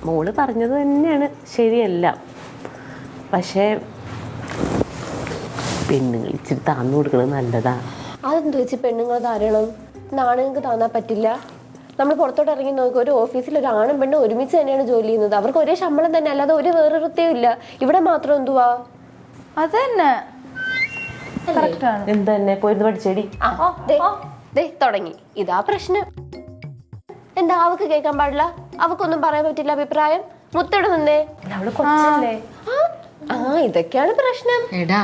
മോള് പറഞ്ഞത് തന്നെയാണ് ശരിയല്ല. പക്ഷേ പെണ്ണുങ്ങൾ ഇച്ചിരി താന്നു കൊടുക്കുന്നത് നല്ലതാ. അതെന്താ വെച്ച് പെണ്ണുങ്ങൾ ധാരണം ആണുങ്ങൾക്ക് താന്നാൻ പറ്റില്ല? നമ്മൾ പുറത്തോട്ട് ഇറങ്ങി നോക്കുക, ഒരു ഓഫീസിൽ ഒരു ആണും പെണ്ണും ഒരുമിച്ച് തന്നെയാണ് ജോലി ചെയ്യുന്നത്. അവർക്ക് ഒരേ ശമ്പളം തന്നെ, അല്ലാതെ ഒരു വേറൊരുത്തയും ഇല്ല. ഇവിടെ മാത്രം എന്തുവാ? അത് തന്നെ എന്തെന്നെ പോയിരുന്നു പഠിച്ചേടി. തുടങ്ങി. ഇതാ പ്രശ്നം. എന്താ അവക്ക് കേൾക്കാൻ പാടില്ല? അവക്കൊന്നും പറയാൻ പറ്റില്ല അഭിപ്രായം? മുത്തോടെ നിന്നേ. അവള് കൊച്ചല്ലേ. ഇതൊക്കെയാണ് പ്രശ്നം. എടാ,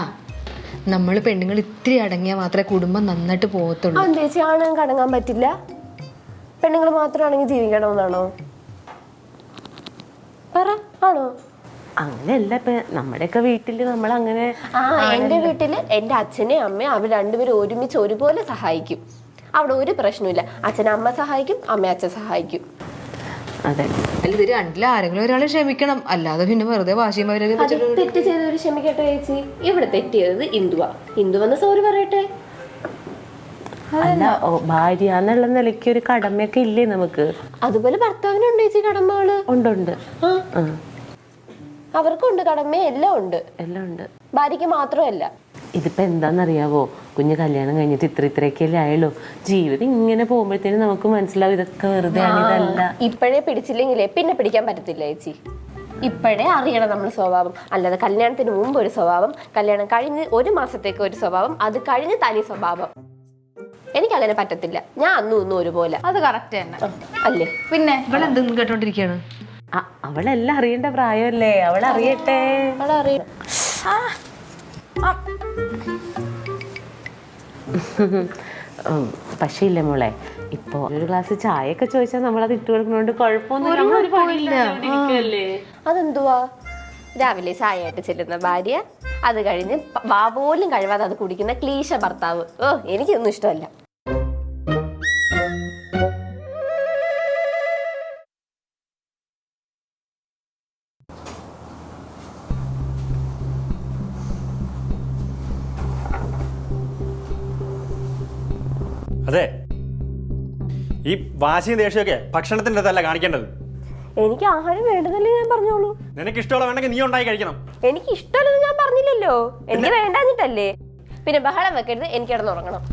നമ്മള് പെണ്ണുങ്ങൾ ഇത്തിരി അടങ്ങിയാൽ മാത്രമേ കുടുംബം നന്നായിട്ട് പോകത്തുള്ളൂ. ചേച്ചി ആണുങ്ങൾക്ക് അടങ്ങാൻ പറ്റില്ല? പെണ്ണുങ്ങൾ മാത്രമാണെങ്കിൽ ജീവിക്കണമെന്നാണോ? പറ, ആണോ? അങ്ങനെയല്ല. ഇപ്പൊ നമ്മുടെയൊക്കെ വീട്ടില് നമ്മളങ്ങനെ. എന്റെ വീട്ടില് എന്റെ അച്ഛനെയും അമ്മയും അവർ രണ്ടുപേരും ഒരുമിച്ച് ഒരുപോലെ സഹായിക്കും. അവിടെ ഒരു പ്രശ്നമില്ല. അച്ഛനെ അമ്മ സഹായിക്കും, അമ്മ അച്ഛൻ സഹായിക്കും. അതെ. അല്ല, ഇത് രണ്ടിലും ആരെങ്കിലും ഒരാളെ ക്ഷമിക്കണം, അല്ലാതെ പിന്നെ വെറുതെ വാശിയും തെറ്റ് ചെയ്തവര് ക്ഷമിക്കട്ടെ ചേച്ചി. ഇവിടെ തെറ്റ് ചെയ്തത് ഇന്ദുവാ. ഇന്ദു വന്ന് സോറി പറയട്ടെ. അല്ല, ഭാര്യ എന്നുള്ള നിലയ്ക്ക് ഒരു കടമയൊക്കെ ഇല്ലേ നമുക്ക്? അതുപോലെ ഭർത്താവിനുണ്ട് ചേച്ചി കടമകള്. ഉണ്ട്. അവർക്കുണ്ട് കടമ, എല്ലാം ഉണ്ട്. ഭാര്യയ്ക്ക് മാത്രമല്ല. ഇതിപ്പോ എന്താന്നറിയാവോ, കുഞ്ഞ് കല്യാണം കഴിഞ്ഞിട്ട് ഇത്രയൊക്കെയല്ലേ ആയുള്ളൂ. ജീവിതം ഇങ്ങനെ പോകുമ്പോഴത്തേനും നമുക്ക് മനസ്സിലാവും ഇതൊക്കെ വെറുതെ ആണ്, ഇതല്ല. ഇപ്പോഴേ പിടിച്ചില്ലെങ്കിലേ പിന്നെ പിടിക്കാൻ പറ്റത്തില്ല ചേച്ചി. ഇപ്പോഴേ അറിയണം നമ്മൾ സ്വഭാവം. അല്ലാതെ കല്യാണത്തിന് മുമ്പ് ഒരു സ്വഭാവം, കല്യാണം കഴിഞ്ഞ് 1 മാസത്തേക്ക് ഒരു സ്വഭാവം, അത് കഴിഞ്ഞ് തനി സ്വഭാവം. എനിക്കങ്ങനെ പറ്റത്തില്ല. ഞാൻ അന്നും ഒരുപോലെ. അത് കറക്റ്റ് തന്നെ അല്ലേ? പിന്നെ ഇവളെന്തെന്ന് കേട്ടോണ്ടിരിക്കുകയാണ്. അവളെല്ലാം അറിയേണ്ട പ്രായമല്ലേ, അവളറിയട്ടെ. അവളറിയണം. പക്ഷേ ഇല്ലേ മോളെ, ഇപ്പൊ ഒരു ഗ്ലാസ് ചായയൊക്കെ ചോദിച്ചാൽ നമ്മളത് ഇട്ട് കൊടുക്കുന്നോണ്ട് കുഴപ്പമൊന്നുമില്ല. അതെന്തുവാ? രാവിലെ ചായയായിട്ട് ചെല്ലുന്ന ഭാര്യ, അത് കഴിഞ്ഞ് വാ പോലും കഴിവാതെ അത് കുടിക്കുന്ന ക്ലീശ ഭർത്താവ്. എനിക്കൊന്നും ഇഷ്ടമല്ല. അതെ, ഈ വാശിയും ദേഷ്യമൊക്കെ ഭക്ഷണത്തിന്റെ അടുത്തല്ല കാണിക്കേണ്ടത്. എനിക്ക് ആഹാരം വേണ്ടതല്ലേ ഞാൻ പറഞ്ഞോളൂ. നിനക്ക് ഇഷ്ടമുള്ള വേണമെങ്കിൽ നീ ഉണ്ടായി കഴിക്കണം. എനിക്ക് ഇഷ്ടമല്ലെന്ന് ഞാൻ പറഞ്ഞില്ലല്ലോ. എനിക്ക് വേണ്ടാഞ്ഞിട്ടല്ലേ. പിന്നെ ബഹളം വെക്കരുത്, എനിക്ക് കിടന്നുറങ്ങണം.